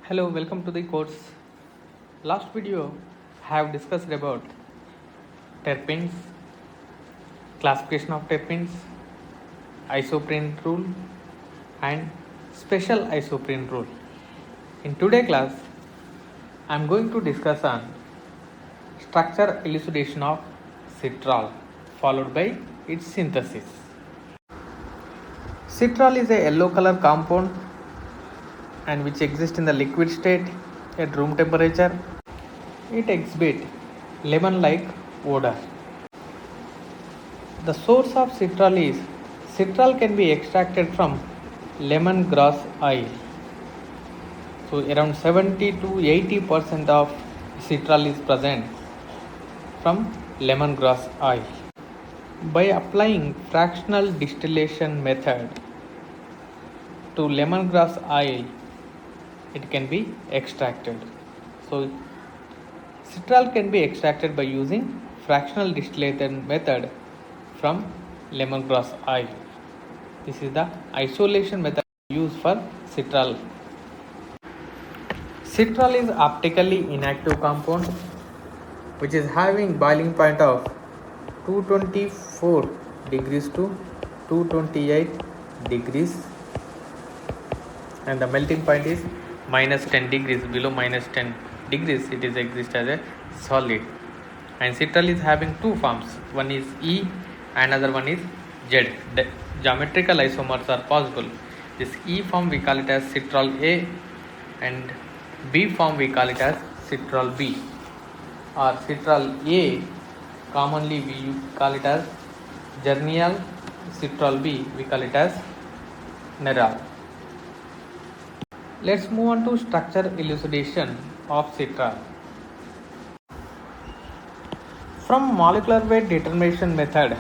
Hello, welcome to the course. Last video have discussed about terpenes, classification of terpenes, isoprene rule and special isoprene rule. In today class, I am going to discuss on structure elucidation of citral followed by its synthesis. Citral is a yellow color compound and which exists in the liquid state at room temperature. It exhibits lemon-like odor. The source of citral can be extracted from lemongrass oil. So around 70 to 80% of citral is present from lemongrass oil. By applying fractional distillation method to lemongrass oil, it can be extracted. So citral can be extracted by using fractional distillation method from lemongrass oil. This is the isolation method used for citral. Citral is optically inactive compound which is having boiling point of 224 degrees to 228 degrees and the melting point is minus 10 degrees. Below minus 10 degrees it is exist as a solid, and citral is having two forms, one is E, another one is Z. The geometrical isomers are possible. This E form we call it as citral A and B form we call it as citral B, or citral A commonly we call it as gernial, citral B we call it as neral. Let's move on to structure elucidation of citral. From molecular weight determination method,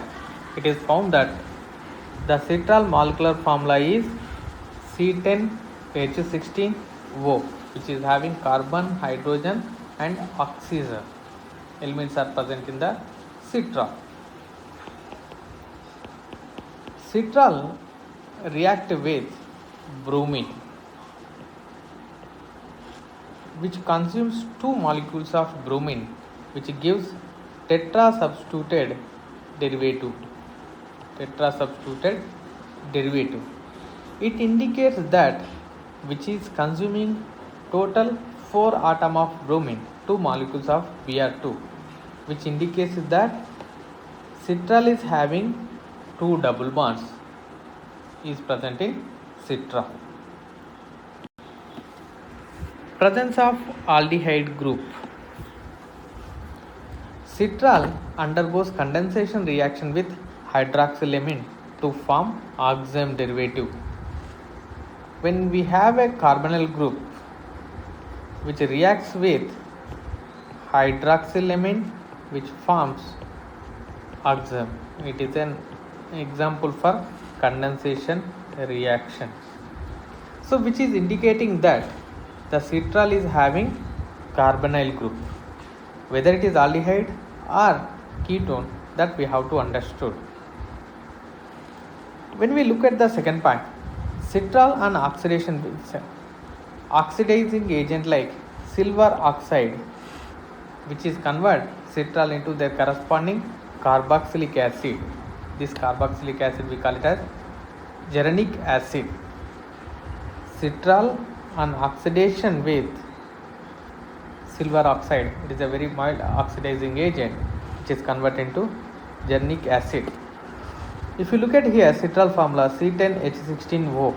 it is found that the citral molecular formula is C10H16O, which is having carbon, hydrogen and oxygen elements are present in the citral. Citral react with bromine, which consumes two molecules of bromine, which gives tetrasubstituted derivative. It indicates that which is consuming total 4 atom of bromine, 2 molecules of Br2, which indicates that citral is having 2 double bonds is present in citral. Presence of aldehyde group. Citral undergoes condensation reaction with hydroxylamine to form oxime derivative. When we have a carbonyl group which reacts with hydroxylamine which forms oxime, it is an example for condensation reaction. So which is indicating that the citral is having carbonyl group. Whether it is aldehyde or ketone, that we have to understood. When we look at the second point, citral and oxidizing agent like silver oxide, which is convert citral into their corresponding carboxylic acid. This carboxylic acid we call it as geranic acid. Citral on oxidation with silver oxide, it is a very mild oxidizing agent which is converted into geranic acid. If you look at here citral formula C10H16O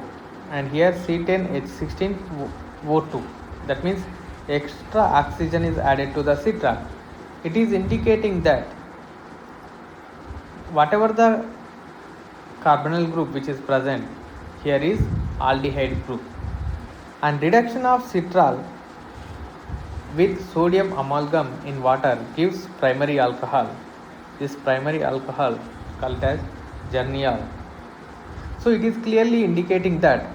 and here C10H16O2, that means extra oxygen is added to the citral. It is indicating that whatever the carbonyl group which is present here is aldehyde group, and reduction of citral with sodium amalgam in water gives primary alcohol. This primary alcohol called as gernial. So it is clearly indicating that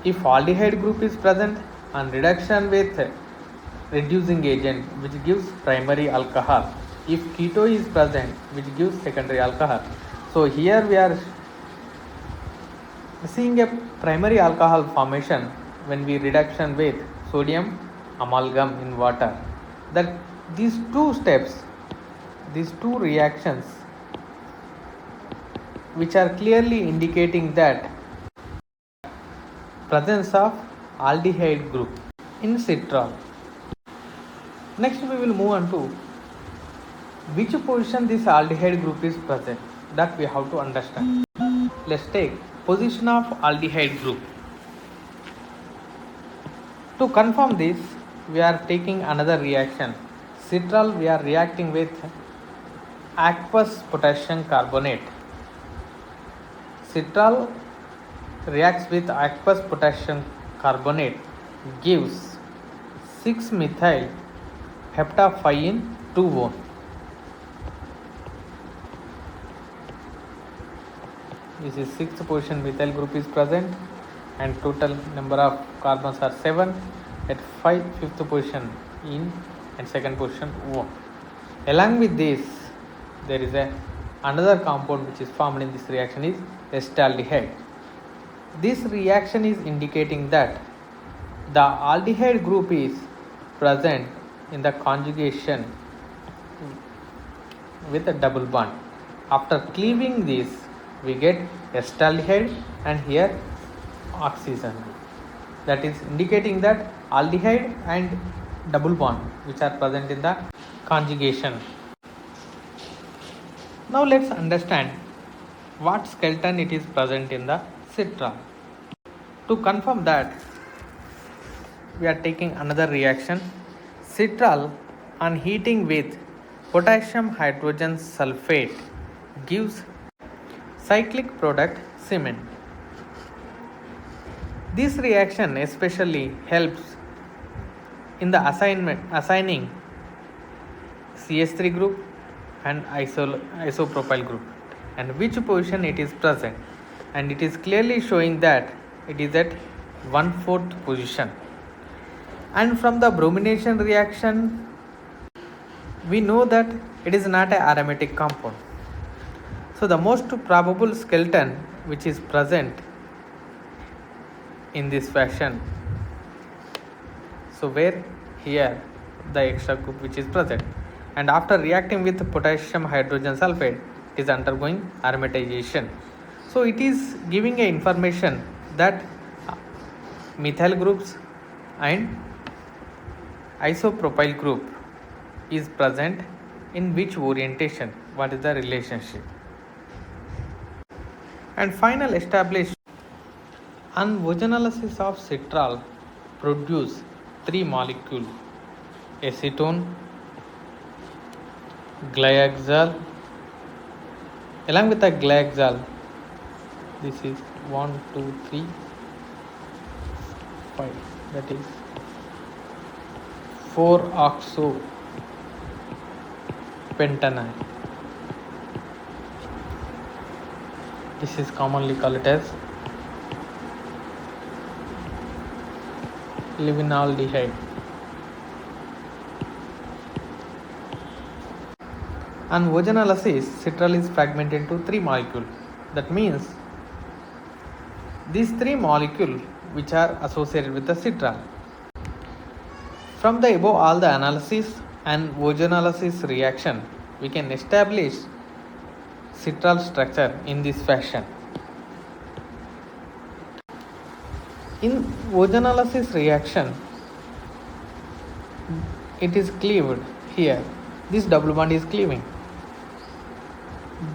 if aldehyde group is present and reduction with reducing agent which gives primary alcohol, if keto is present which gives secondary alcohol. So here we are seeing a primary alcohol formation when we reduction with sodium amalgam in water. That these two steps, these two reactions, which are clearly indicating that presence of aldehyde group in citral. Next we will move on to which position this aldehyde group is present, that we have to understand. Let's take position of aldehyde group. To confirm this, we are taking another reaction. Citral, we are reacting with aqueous potassium carbonate. Citral reacts with aqueous potassium carbonate, gives 6-methyl heptafine 2-one. This is 6th position methyl group is present, and total number of carbons are 7 at 5th position in and 2nd position 1. Along with this, there is another compound which is formed in this reaction is acetaldehyde. This reaction is indicating that the aldehyde group is present in the conjugation with a double bond. After cleaving this, we get acetaldehyde and here oxygen. That is indicating that aldehyde and double bond which are present in the conjugation. Now let's understand what skeleton it is present in the citral. To confirm that, we are taking another reaction. Citral on heating with potassium hydrogen sulfate gives cyclic product cement. This reaction especially helps in the assigning CH3 group and isopropyl group and which position it is present, and it is clearly showing that it is at 1/4 position. And from the bromination reaction, we know that it is not an aromatic compound. So the most probable skeleton which is present in this fashion, so where here the extra group which is present, and after reacting with potassium hydrogen sulfate, it is undergoing aromatization. So it is giving a information that methyl groups and isopropyl group is present in which orientation, what is the relationship. And final establish on vaginolysis of citral produce 3 molecules: acetone, glyaxal. Along with the glyaxal, this is 1, 2, 3, 5, that is 4-oxopentanine. This is commonly called as livinaldehyde. On vaginolysis, citral is fragmented into 3 molecules. That means these 3 molecules which are associated with the citral. From the above all the analysis and vaginolysis reaction, we can establish citral structure in this fashion. In vaginolysis reaction, it is cleaved here. This double bond is cleaving.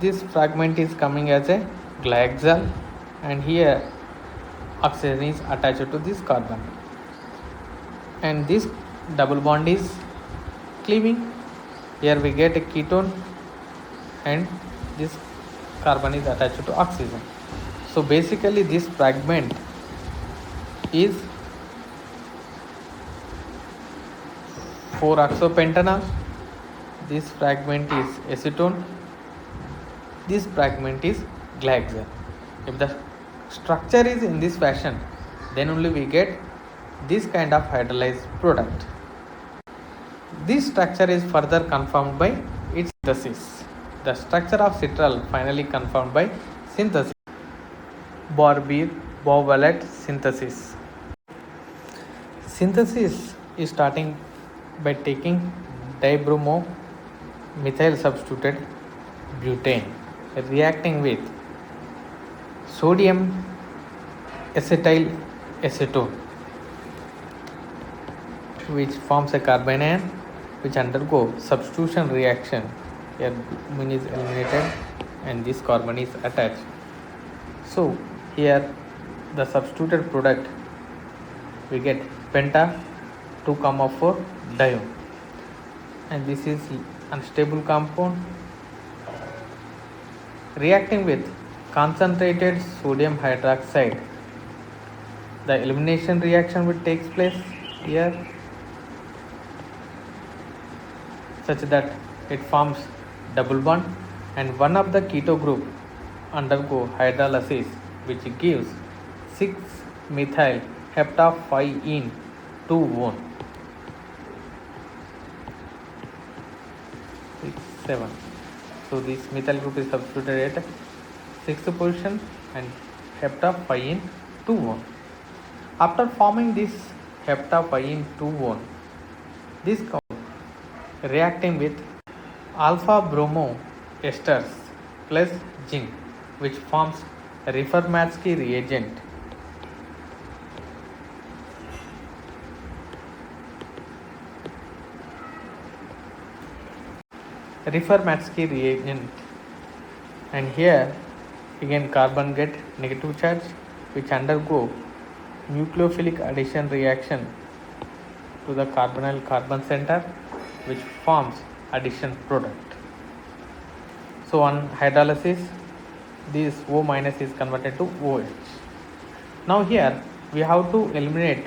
This fragment is coming as a glyaxal, and here oxygen is attached to this carbon, and this double bond is cleaving. Here we get a ketone, and this carbon is attached to oxygen. So basically this fragment is 4-oxopentanol. This fragment is acetone. This fragment is glyaxal. If the structure is in this fashion, then only we get this kind of hydrolyzed product. This structure is further confirmed by its synthesis. The structure of citral finally confirmed by synthesis. Barbier-Bouvelet synthesis. Synthesis is starting by taking dibromo methyl substituted butane reacting with sodium acetyl acetone, which forms a carbon ion which undergo substitution reaction. Here bromine is eliminated and this carbon is attached. So here the substituted product we get penta 2,4 dione, and this is unstable compound reacting with concentrated sodium hydroxide. The elimination reaction will take place here such that it forms double bond, and one of the keto group undergo hydrolysis which gives 6-methyl heptafine 2-1 6-7. So this methyl group is substituted at 6th position and heptafine 2-1. After forming this heptafine 2-1, this compound reacting with alpha bromo esters plus zinc, which forms Riefer-Matsky reagent. Riefer-Matsky reagent, and here again carbon get negative charge which undergo nucleophilic addition reaction to the carbonyl carbon center which forms addition product. So on hydrolysis this O minus is converted to OH. Now here we have to eliminate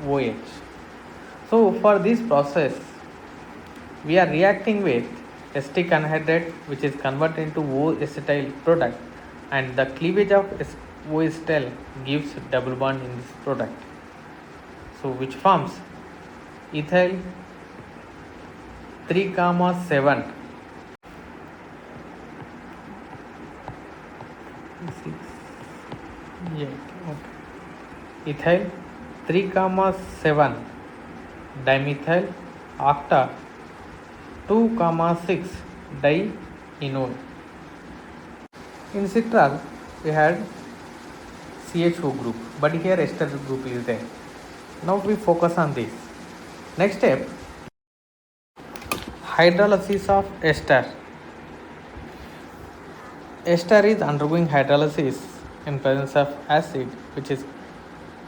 OH. So for this process we are reacting with acetic anhydride which is converted into O-acetyl product, and the cleavage of O-acetyl gives double bond in this product, so which forms ethyl 3,7 ethyl 3,7 dimethyl octa 2,6 dienol. In citral we had CHO group, but here ester group is there. Now we focus on this. Next step, hydrolysis of ester. Ester is undergoing hydrolysis in presence of acid which is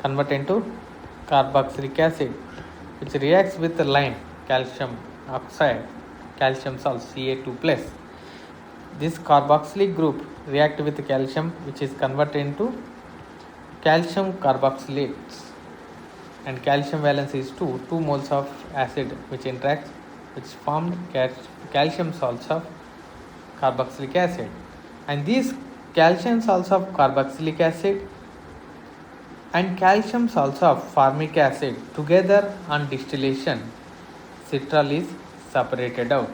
converted into carboxylic acid, which reacts with lime, calcium oxide, calcium salt Ca2 plus. This carboxylic group react with calcium which is converted into calcium carboxylates, and calcium valence is 2 moles of acid which interacts, which formed calcium salts of carboxylic acid, and these calcium salts of carboxylic acid and calcium salts of formic acid together on distillation, citral is separated out.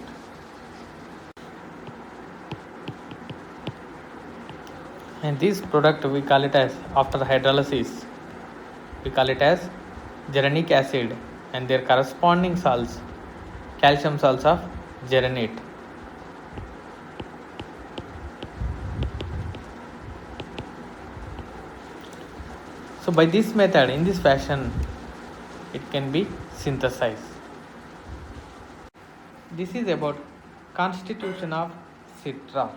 And this product we call it as, after hydrolysis, we call it as geranic acid, and their corresponding salts, calcium salts of geranate. So by this method, in this fashion, it can be synthesized. This is about constitution of citral.